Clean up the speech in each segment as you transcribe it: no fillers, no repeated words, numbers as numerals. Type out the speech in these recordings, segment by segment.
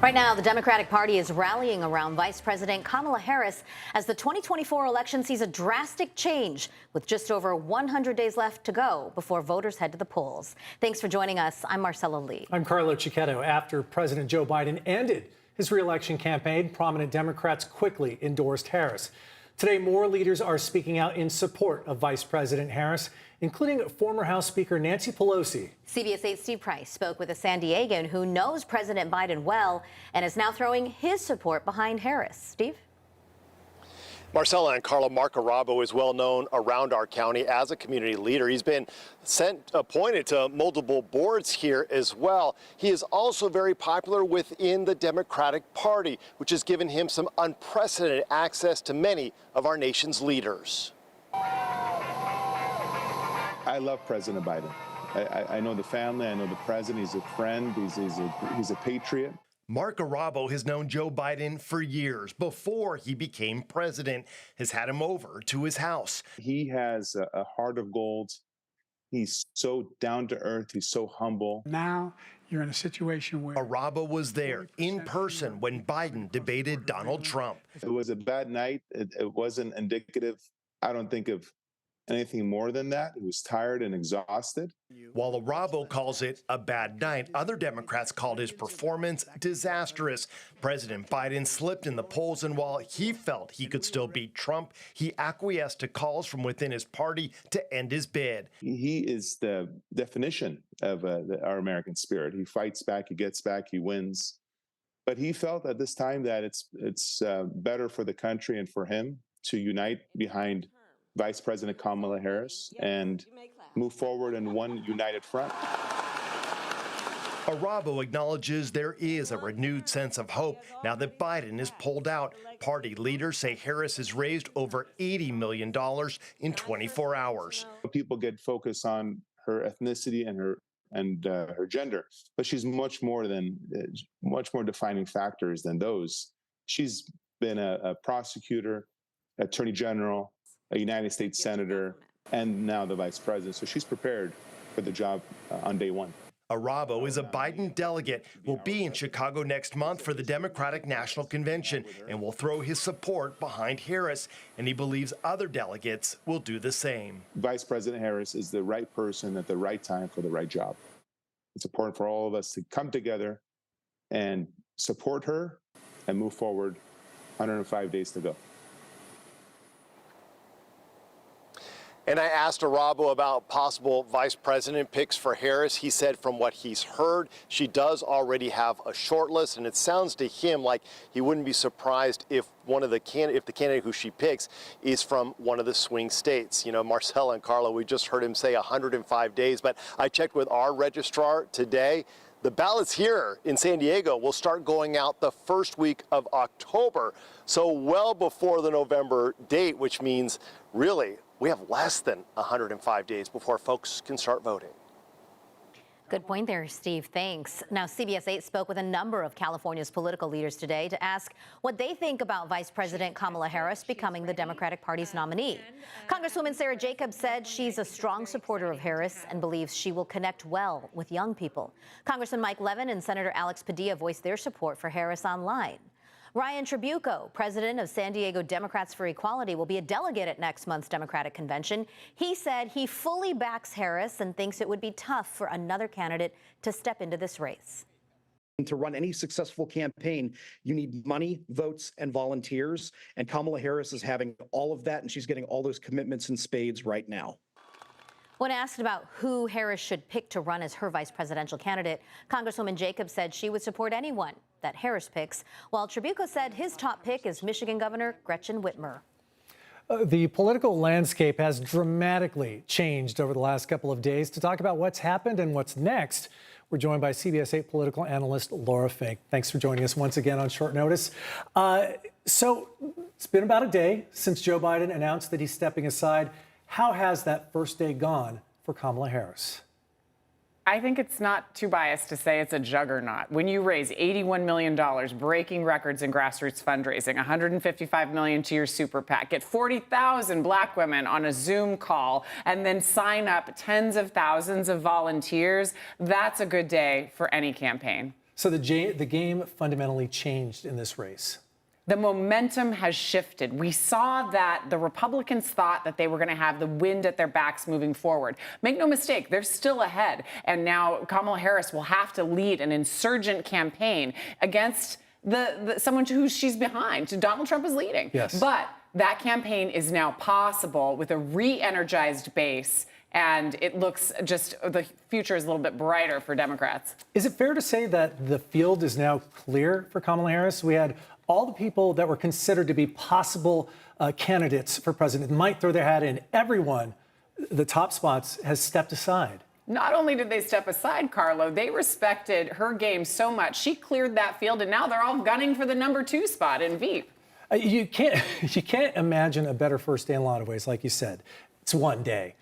Right now, the Democratic Party is rallying around Vice President Kamala Harris as the 2024 election sees a drastic change with just over 100 days left to go before voters head to the polls. Thanks for joining us. I'm Marcella Lee. I'm Carlo Cicchetto. After President Joe Biden ended his re-election campaign, prominent Democrats quickly endorsed Harris. Today, more leaders are speaking out in support of Vice President Harris, including former House Speaker Nancy Pelosi. CBS 8's Steve Price spoke with a San Diegan who knows President Biden well and is now throwing his support behind Harris. Steve? Marcella and Carlo, Mark Arabo is well known around our county as a community leader. He's been appointed to multiple boards here as well. He is also very popular within the Democratic Party, which has given him some unprecedented access to many of our nation's leaders. I love President Biden. I know the family. I know the president. He's a friend. He's a patriot. Mark Arabo has known Joe Biden for years before he became president, has had him over to his house. He has a heart of gold. He's so down to earth. He's so humble. Now you're in a situation where Arabo was there in person when Biden debated Donald Trump. It was a bad night. It wasn't indicative, I don't think, of anything more than that. He was tired and exhausted. While Arabo calls it a bad night, other Democrats called his performance disastrous. President Biden slipped in the polls, and while he felt he could still beat Trump, he acquiesced to calls from within his party to end his bid. He is the definition of our American spirit. He fights back, he gets back, he wins. But he felt at this time that it's better for the country and for him to unite behind Vice President Kamala Harris and move forward in one united front. Arabo acknowledges there is a renewed sense of hope now that Biden is pulled out. Party leaders say Harris has raised over $80 million in 24 hours. People get focused on her ethnicity and her gender, but she's much more defining factors than those. She's been a prosecutor, attorney general, a United States senator, and now the vice president. So she's prepared for the job on day one. Arabo is a Biden delegate, will be in Chicago next month for the Democratic National Convention, and will throw his support behind Harris. And he believes other delegates will do the same. Vice President Harris is the right person at the right time for the right job. It's important for all of us to come together and support her and move forward. 105 days to go. And I asked Arabo about possible vice president picks for Harris. He said from what he's heard, she does already have a short list, and it sounds to him like he wouldn't be surprised if the candidate who she picks is from one of the swing states. You know, Marcella and Carlo, we just heard him say 105 days, but I checked with our registrar today. The ballots here in San Diego will start going out the first week of October, so well before the November date, which means really we have less than 105 days before folks can start voting. Good point there, Steve. Thanks. Now, CBS 8 spoke with a number of California's political leaders today to ask what they think about Vice President Kamala Harris becoming the Democratic Party's nominee. Congresswoman Sarah Jacobs said she's a strong supporter of Harris and believes she will connect well with young people. Congressman Mike Levin and Senator Alex Padilla voiced their support for Harris online. Ryan Trabucco, president of San Diego Democrats for Equality, will be a delegate at next month's Democratic convention. He said he fully backs Harris and thinks it would be tough for another candidate to step into this race. To run any successful campaign, you need money, votes, and volunteers. And Kamala Harris is having all of that, and she's getting all those commitments in spades right now. When asked about who Harris should pick to run as her vice presidential candidate, Congresswoman Jacobs said she would support anyone that Harris picks, while Trabucco said his top pick is Michigan Governor Gretchen Whitmer. The political landscape has dramatically changed over the last couple of days. To talk about what's happened and what's next, we're joined by CBS 8 political analyst Laura Fink. Thanks for joining us once again on short notice. So it's been about a day since Joe Biden announced that he's stepping aside. How has that first day gone for Kamala Harris? I think it's not too biased to say it's a juggernaut. When you raise $81 million, breaking records in grassroots fundraising, $155 million to your super PAC, get 40,000 black women on a Zoom call, and then sign up tens of thousands of volunteers, that's a good day for any campaign. So the game fundamentally changed in this race. The momentum has shifted. We saw that the Republicans thought that they were going to have the wind at their backs moving forward. Make no mistake, they're still ahead. And now Kamala Harris will have to lead an insurgent campaign against someone who she's behind. Donald Trump is leading. Yes. But that campaign is now possible with a re-energized base. And it looks the future is a little bit brighter for Democrats. Is it fair to say that the field is now clear for Kamala Harris? We had all the people that were considered to be possible candidates for president might throw their hat in. Everyone, the top spots, has stepped aside. Not only did they step aside, Carlo, they respected her game so much. She cleared that field, and now they're all gunning for the #2 spot in Veep. You can't imagine a better first day in a lot of ways, like you said. It's one day.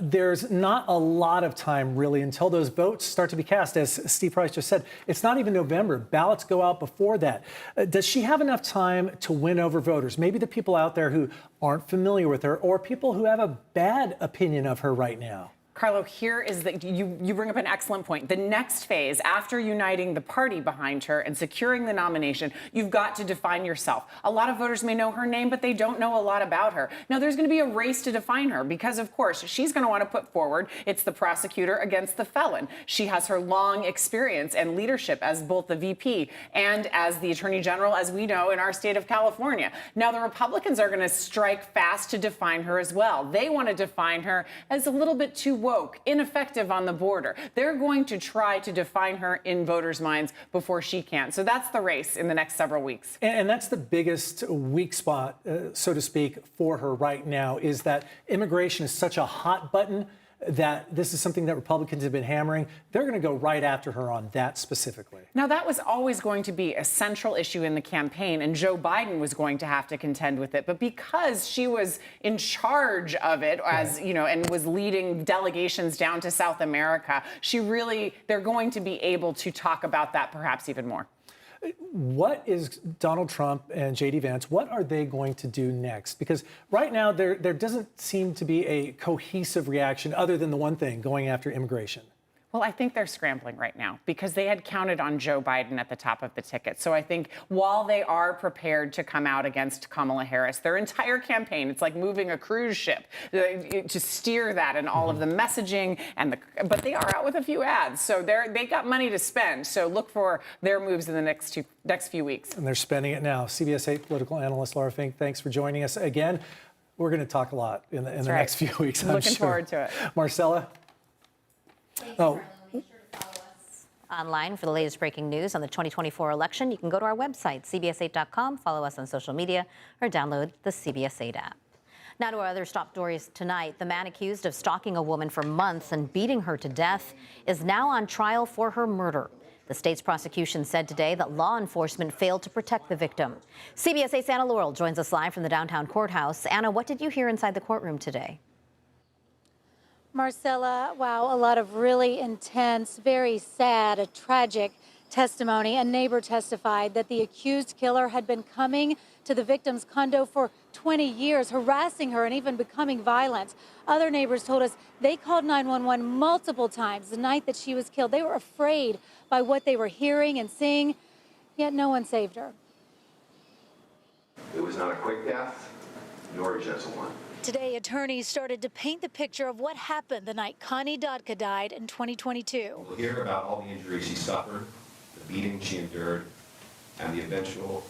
There's not a lot of time, really, until those votes start to be cast. As Steve Price just said, it's not even November. Ballots go out before that. Does she have enough time to win over voters? Maybe the people out there who aren't familiar with her, or people who have a bad opinion of her right now. Carlo, here is you bring up an excellent point. The next phase, after uniting the party behind her and securing the nomination, you've got to define yourself. A lot of voters may know her name, but they don't know a lot about her. Now, there's going to be a race to define her because, of course, she's going to want to put forward it's the prosecutor against the felon. She has her long experience and leadership as both the VP and as the Attorney General, as we know, in our state of California. Now, the Republicans are going to strike fast to define her as well. They want to define her as a little bit too woke, ineffective on the border. They're going to try to define her in voters' minds before she can. So that's the race in the next several weeks. And that's the biggest weak spot, so to speak, for her right now, is that immigration is such a hot button that this is something that Republicans have been hammering. They're going to go right after her on that specifically. Now, that was always going to be a central issue in the campaign, and Joe Biden was going to have to contend with it. But because she was in charge of it, as you know, and was leading delegations down to South America, they're going to be able to talk about that perhaps even more. What is Donald Trump and J.D. Vance, what are they going to do next? Because right now there doesn't seem to be a cohesive reaction other than the one thing, going after immigration. Well, I think they're scrambling right now because they had counted on Joe Biden at the top of the ticket. So I think while they are prepared to come out against Kamala Harris, their entire campaign, it's like moving a cruise ship to steer that and all of the messaging but they are out with a few ads. So they got money to spend. So look for their moves in the next few weeks. And they're spending it now. CBS 8 political analyst Laura Fink, thanks for joining us again. We're going to talk a lot in the next few weeks, I'm Looking sure. forward to it. Marcella? Oh. Make sure to follow us online for the latest breaking news on the 2024 election. You can go to our website, cbs8.com, follow us on social media, or download the CBS 8 app. Now to our other top stories tonight. The man accused of stalking a woman for months and beating her to death is now on trial for her murder. The state's prosecution said today that law enforcement failed to protect the victim. CBS 8's Anna Laurel joins us live from the downtown courthouse. Anna, what did you hear inside the courtroom today? Marcella, wow, a lot of really intense, very sad, a tragic testimony. A neighbor testified that the accused killer had been coming to the victim's condo for 20 years, harassing her and even becoming violent. Other neighbors told us they called 911 multiple times the night that she was killed. They were afraid by what they were hearing and seeing, yet no one saved her. It was not a quick death, nor a gentle one. Today, attorneys started to paint the picture of what happened the night Connie Dodka died in 2022. We'll hear about all the injuries she suffered, the beating she endured, and the eventual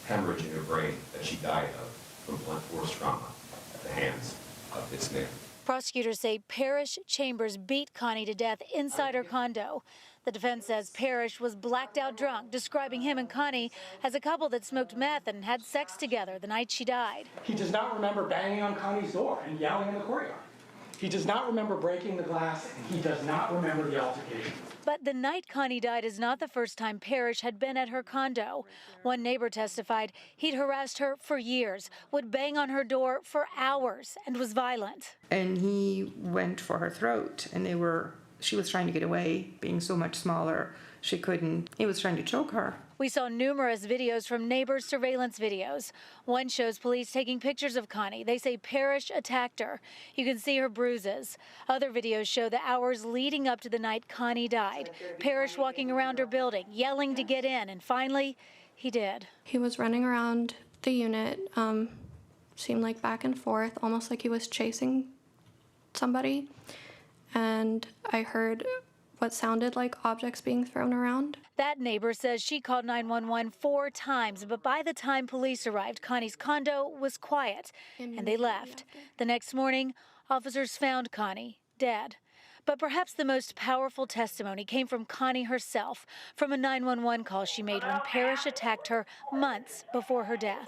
hemorrhage in her brain that she died of from blunt force trauma at the hands of this man. Prosecutors say Parrish Chambers beat Connie to death inside her condo. The defense says Parrish was blacked out drunk, describing him and Connie as a couple that smoked meth and had sex together the night she died. He does not remember banging on Connie's door and yelling in the courtyard. He does not remember breaking the glass, and he does not remember the altercation. But the night Connie died is not the first time Parrish had been at her condo. One neighbor testified he'd harassed her for years, would bang on her door for hours, and was violent. And he went for her throat, and she was trying to get away, being so much smaller. She couldn't. He was trying to choke her. We saw numerous videos from neighbors' surveillance videos. One shows police taking pictures of Connie. They say Parrish attacked her. You can see her bruises. Other videos show the hours leading up to the night Connie died. Parrish walking around her building, yelling to get in, and finally, he did. He was running around the unit, seemed like back and forth, almost like he was chasing somebody. And I heard what sounded like objects being thrown around. That neighbor says she called 911 4 times, but by the time police arrived, Connie's condo was quiet, and they left. The next morning, officers found Connie dead. But perhaps the most powerful testimony came from Connie herself, from a 911 call she made when Parrish attacked her months before her death.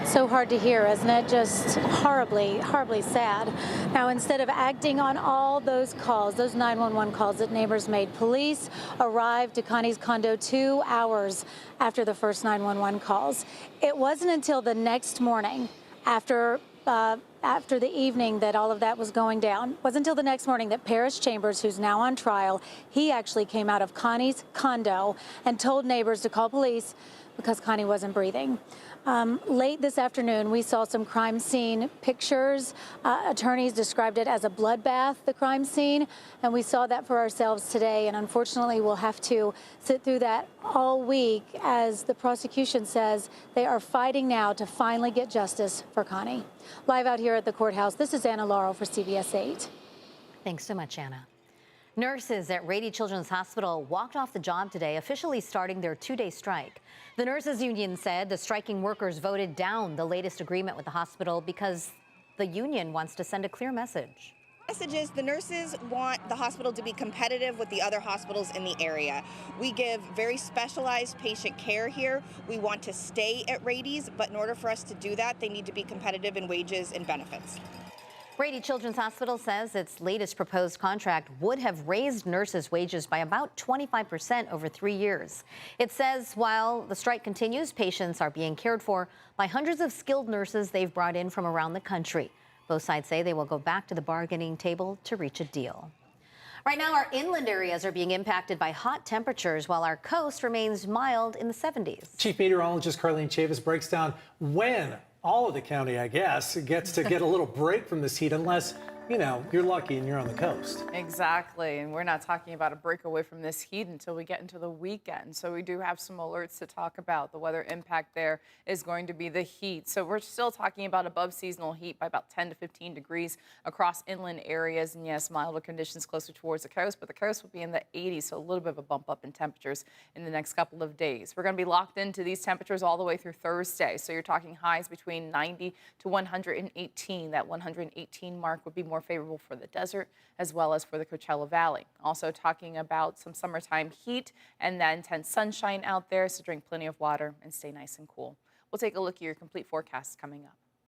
So hard to hear, isn't it? Just horribly, horribly sad. Now, instead of acting on all those calls, those 911 calls that neighbors made, police arrived to Connie's condo 2 hours after the first 911 calls. It wasn't until the next morning, after the evening that all of that was going down, it wasn't until the next morning that Parrish Chambers, who's now on trial, he actually came out of Connie's condo and told neighbors to call police because Connie wasn't breathing. Late this afternoon, we saw some crime scene pictures. Attorneys described it as a bloodbath, the crime scene, and we saw that for ourselves today. And unfortunately, we'll have to sit through that all week as the prosecution says they are fighting now to finally get justice for Connie. Live out here at the courthouse, this is Anna Laurel for CBS 8. Thanks so much, Anna. Nurses at Rady Children's Hospital walked off the job today, officially starting their 2-day strike. The nurses union said the striking workers voted down the latest agreement with the hospital because the union wants to send a clear message. Message is the nurses want the hospital to be competitive with the other hospitals in the area. We give very specialized patient care here. We want to stay at Rady's, but in order for us to do that, they need to be competitive in wages and benefits. Rady Children's Hospital says its latest proposed contract would have raised nurses' wages by about 25% over 3 years. It says while the strike continues, patients are being cared for by hundreds of skilled nurses they've brought in from around the country. Both sides say they will go back to the bargaining table to reach a deal. Right now, our inland areas are being impacted by hot temperatures while our coast remains mild in the 70s. Chief Meteorologist Carlene Chavis breaks down when all of the county, I guess, gets to get a little break from this heat unless, you know, you're lucky and you're on the coast. Exactly. And we're not talking about a breakaway from this heat until we get into the weekend. So we do have some alerts to talk about. The weather impact there is going to be the heat. So we're still talking about above seasonal heat by about 10 to 15 degrees across inland areas. And yes, milder conditions closer towards the coast, but the coast will be in the 80s. So a little bit of a bump up in temperatures in the next couple of days. We're going to be locked into these temperatures all the way through Thursday. So you're talking highs between 90 to 118. That 118 mark would be more favorable for the desert as well as for the Coachella Valley. Also talking about some summertime heat and then intense sunshine out there, so drink plenty of water and stay nice and cool. We'll take a look at your complete forecast coming up.